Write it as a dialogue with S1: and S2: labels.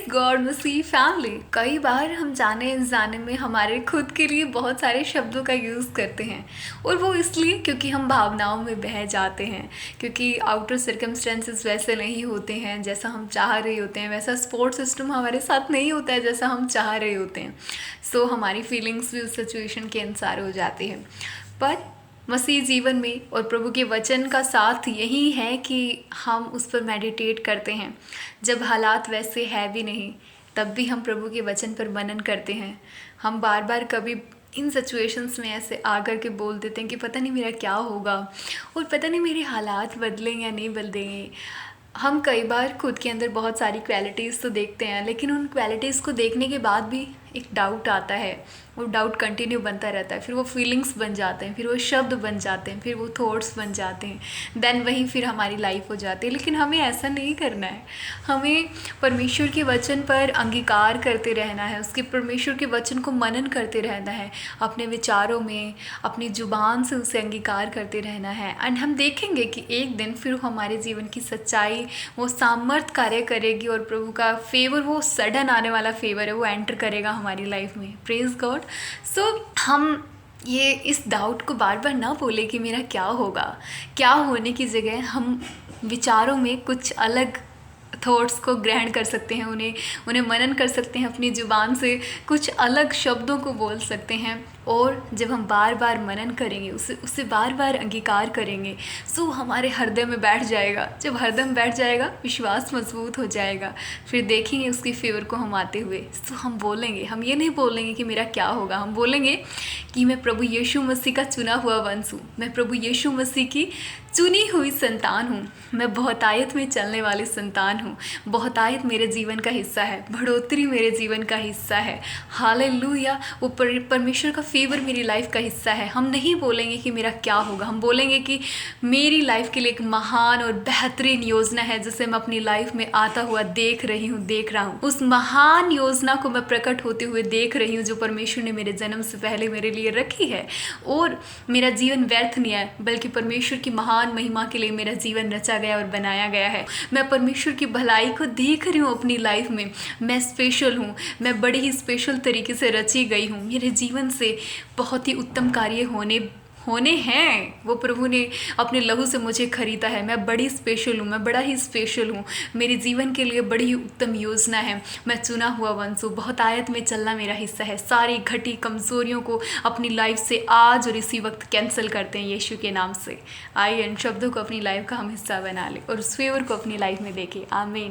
S1: God मसीह family. कई बार हम जाने अनजाने में हमारे खुद के लिए बहुत सारे शब्दों का यूज़ करते हैं, और वो इसलिए क्योंकि हम भावनाओं में बह जाते हैं, क्योंकि आउटर सर्कमस्टेंसेस वैसे नहीं होते हैं जैसा हम चाह रहे होते हैं, वैसा सपोर्ट सिस्टम हमारे साथ नहीं होता है जैसा हम चाह रहे होते हैं। सो हमारी फीलिंग्स भी उस सिचुएशन के अनुसार हो जाती हैं। पर मसीह जीवन में और प्रभु के वचन का साथ यही है कि हम उस पर मेडिटेट करते हैं। जब हालात वैसे है भी नहीं, तब भी हम प्रभु के वचन पर मनन करते हैं। हम बार बार कभी इन सिचुएशंस में ऐसे आकर के बोल देते हैं कि पता नहीं मेरा क्या होगा, और पता नहीं मेरे हालात बदलेंगे या नहीं बदलेंगे। हम कई बार खुद के अंदर बहुत सारी क्वालिटीज़ तो देखते हैं, लेकिन उन क्वालिटीज़ को देखने के बाद भी एक डाउट आता है। वो डाउट कंटिन्यू बनता रहता है, फिर वो फीलिंग्स बन जाते हैं, फिर वो शब्द बन जाते हैं, फिर वो थॉट्स बन जाते हैं, देन वही फिर हमारी लाइफ हो जाती है। लेकिन हमें ऐसा नहीं करना है। हमें परमेश्वर के वचन पर अंगीकार करते रहना है, उसके परमेश्वर के वचन को मनन करते रहना है, अपने विचारों में अपनी ज़ुबान से उसे अंगीकार करते रहना है। एंड हम देखेंगे कि एक दिन फिर हमारे जीवन की सच्चाई, वो सामर्थ कार्य करेगी, और प्रभु का फेवर, वो सडन आने वाला फेवर है, वो एंटर करेगा हमारी लाइफ में। Praise God. सो हम ये इस डाउट को बार बार ना बोले कि मेरा क्या होगा, क्या होने की जगह हम विचारों में कुछ अलग थॉट्स को ग्रहण कर सकते हैं, उन्हें मनन कर सकते हैं, अपनी ज़ुबान से कुछ अलग शब्दों को बोल सकते हैं। और जब हम बार बार मनन करेंगे, उसे बार बार अंगीकार करेंगे, सो हमारे हृदय में बैठ जाएगा। जब हृदय में बैठ जाएगा, विश्वास मजबूत हो जाएगा। फिर देखेंगे उसकी फेवर को हम आते हुए। सो हम बोलेंगे, हम ये नहीं बोलेंगे कि मेरा क्या होगा, हम बोलेंगे कि मैं प्रभु यीशु मसीह का चुना हुआ वंश हूँ, मैं प्रभु यीशु मसीह की चुनी हुई संतान हूँ, मैं बहुतायत में चलने वाली संतान हूँ। बहुतायत मेरे जीवन का हिस्सा है, बढ़ोतरी मेरे जीवन का हिस्सा है। हालेलुया। वो परमेश्वर का फेवर मेरी लाइफ का हिस्सा है। हम नहीं बोलेंगे कि मेरा क्या होगा, हम बोलेंगे कि मेरी लाइफ के लिए एक महान और बेहतरीन योजना है जिसे मैं अपनी लाइफ में आता हुआ देख रहा हूँ। उस महान योजना को मैं प्रकट होते हुए देख रही हूँ, जो परमेश्वर ने मेरे जन्म से पहले मेरे लिए रखी है। और मेरा जीवन व्यर्थ नहीं है, बल्कि परमेश्वर की महान महिमा के लिए मेरा जीवन रचा गया और बनाया गया है। मैं परमेश्वर की भलाई को देख रही हूँ अपनी लाइफ में। मैं स्पेशल हूँ, मैं बड़ी ही स्पेशल तरीके से रची गई हूँ। मेरे जीवन से बहुत ही उत्तम कार्य होने हैं। वो प्रभु ने अपने लहू से मुझे खरीदा है। मैं बड़ी स्पेशल हूँ, मैं बड़ा ही स्पेशल हूँ। मेरे जीवन के लिए बड़ी ही उत्तम योजना है। मैं चुना हुआ वंश हूँ, बहुतायत में चलना मेरा हिस्सा है। सारी घटी कमज़ोरियों को अपनी लाइफ से आज और इसी वक्त कैंसिल करते हैं यीशु के नाम से। आइए इन शब्दों को अपनी लाइफ का हम हिस्सा बना लें और उस फेवर को अपनी लाइफ में देखें। आमीन।